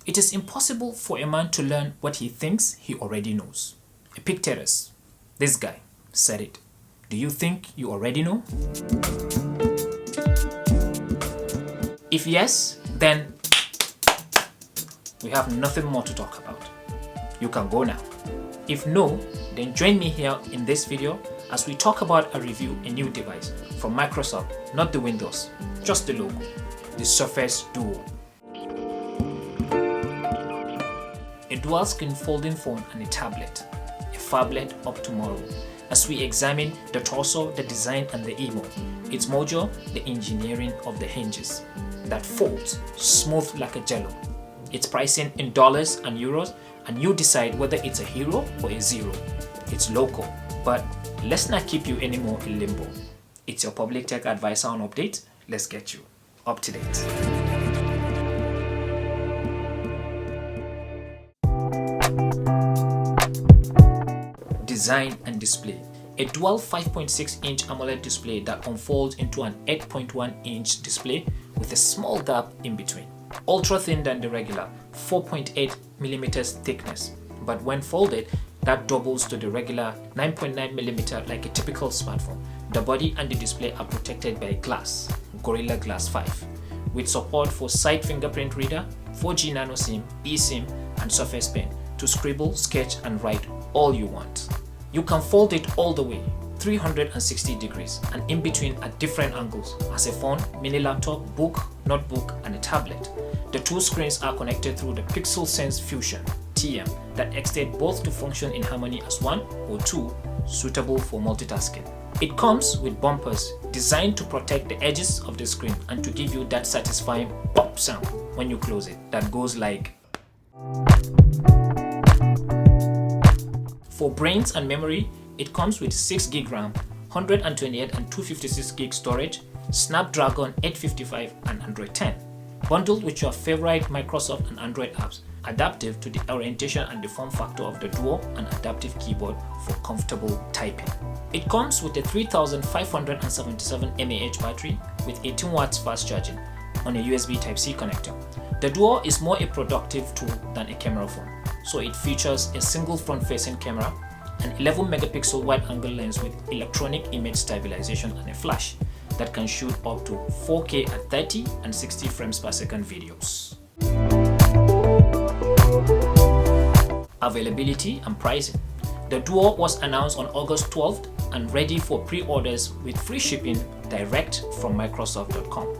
It is impossible for a man to learn what he thinks he already knows. Epictetus, this guy, said it. Do you think you already know? If yes, then we have nothing more to talk about. You can go now. If no, then join me here in this video as we talk about a review a new device from Microsoft, not the Windows, just the logo, the Surface Duo. A dual screen folding phone and a tablet, a phablet of tomorrow. As we examine the torso, the design and the emo, its mojo, the engineering of the hinges that folds smooth like a jello. Its pricing in dollars and euros, and you decide whether it's a hero or a zero. It's local, but let's not keep you anymore in limbo. It's your public tech advisor on update. Let's get you up to date. Design and display. A dual 5.6-inch AMOLED display that unfolds into an 8.1-inch display with a small gap in between. Ultra thin than the regular 4.8mm thickness, but when folded, that doubles to the regular 9.9mm like a typical smartphone. The body and the display are protected by glass, Gorilla Glass 5, with support for side fingerprint reader, 4G nano SIM, eSIM, and Surface Pen to scribble, sketch, and write all you want. You can fold it all the way, 360 degrees, and in between at different angles as a phone, mini laptop, book, notebook, and a tablet. The two screens are connected through the Pixel Sense Fusion TM that extend both to function in harmony as one or two, suitable for multitasking. It comes with bumpers designed to protect the edges of the screen and to give you that satisfying pop sound when you close it that goes like. For brains and memory, it comes with 6GB RAM, 128 and 256GB storage, Snapdragon 855 and Android 10, bundled with your favorite Microsoft and Android apps, adaptive to the orientation and the form factor of the Duo, and adaptive keyboard for comfortable typing. It comes with a 3577 mAh battery with 18 watts fast charging on a USB Type-C connector. The Duo is more a productive tool than a camera phone, so it features a single front-facing camera, an 11-megapixel wide-angle lens with electronic image stabilization and a flash that can shoot up to 4K at 30 and 60 frames per second videos. Availability and pricing. The Duo was announced on August 12th and ready for pre-orders with free shipping direct from Microsoft.com.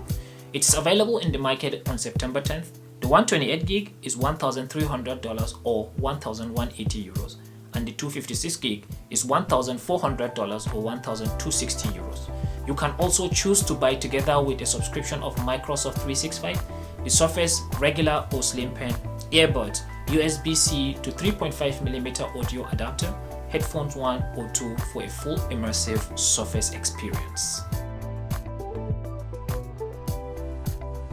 It's available in the market on September 10th. The 128GB is $1,300 or 1,180 euros, and the 256GB is $1,400 or 1,260 euros. You can also choose to buy together with a subscription of Microsoft 365, the Surface regular or slim pen, earbuds, USB-C to 3.5mm audio adapter, headphones 1 or 2 for a full immersive Surface experience.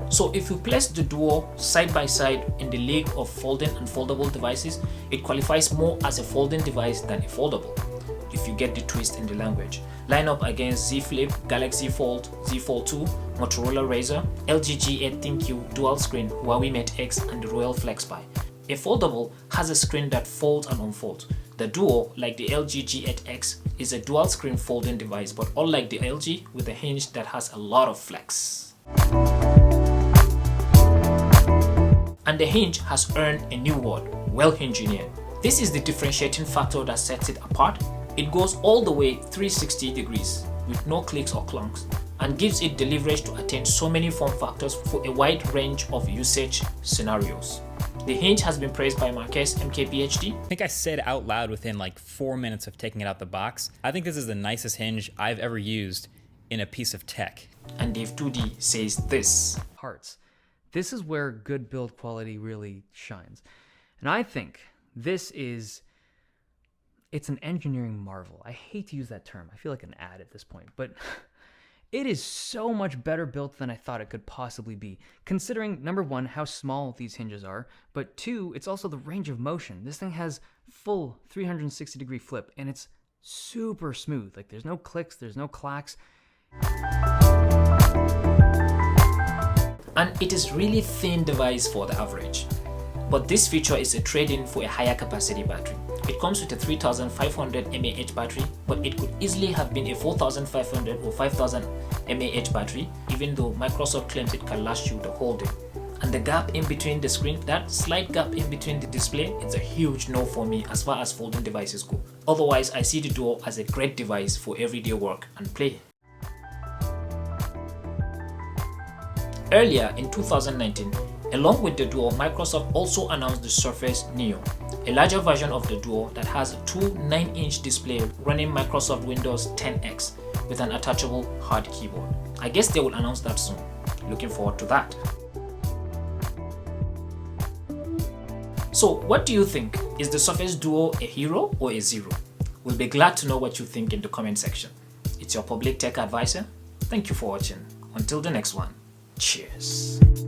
So if you place the Duo side by side in the league of folding and foldable devices, it qualifies more as a folding device than a foldable, if you get the twist in the language. Line up against Z Flip, Galaxy Fold, Z Fold 2, Motorola Razr, LG G8 ThinQ dual screen, Huawei Mate X, and the Royal FlexPi. A foldable has a screen that folds and unfolds. The Duo, like the LG G8X, is a dual screen folding device, but unlike the LG, with a hinge that has a lot of flex. And the hinge has earned a new word, well-engineered. This is the differentiating factor that sets it apart. It goes all the way 360 degrees with no clicks or clunks and gives it the leverage to attain so many form factors for a wide range of usage scenarios. The hinge has been praised by Marques MKBHD. I think I said out loud within like 4 minutes of taking it out the box, I think this is the nicest hinge I've ever used in a piece of tech. And Dave 2D says this. Parts. This is where good build quality really shines. And I think it's an engineering marvel. I hate to use that term. I feel like an ad at this point, but it is so much better built than I thought it could possibly be, considering, number one, how small these hinges are, but two, it's also the range of motion. This thing has full 360-degree flip, and it's super smooth. Like, there's no clicks, there's no clacks. And it is really thin device for the average. but this feature is a trade-in for a higher capacity battery. It comes with a 3500 mAh battery, but it could easily have been a 4500 or 5000 mAh battery, even though Microsoft claims it can last you the whole day. And the gap in between the screen, that slight gap in between the display, it's a huge no for me as far as folding devices go. Otherwise, I see the Duo as a great device for everyday work and play. Earlier in 2019, along with the Duo, Microsoft also announced the Surface Neo, a larger version of the Duo that has a 9-inch display running Microsoft Windows 10X with an attachable hard keyboard. I guess they will announce that soon. Looking forward to that. So what do you think? Is the Surface Duo a hero or a zero? We'll be glad to know what you think in the comment section. It's your public tech advisor. Thank you for watching. Until the next one, cheers.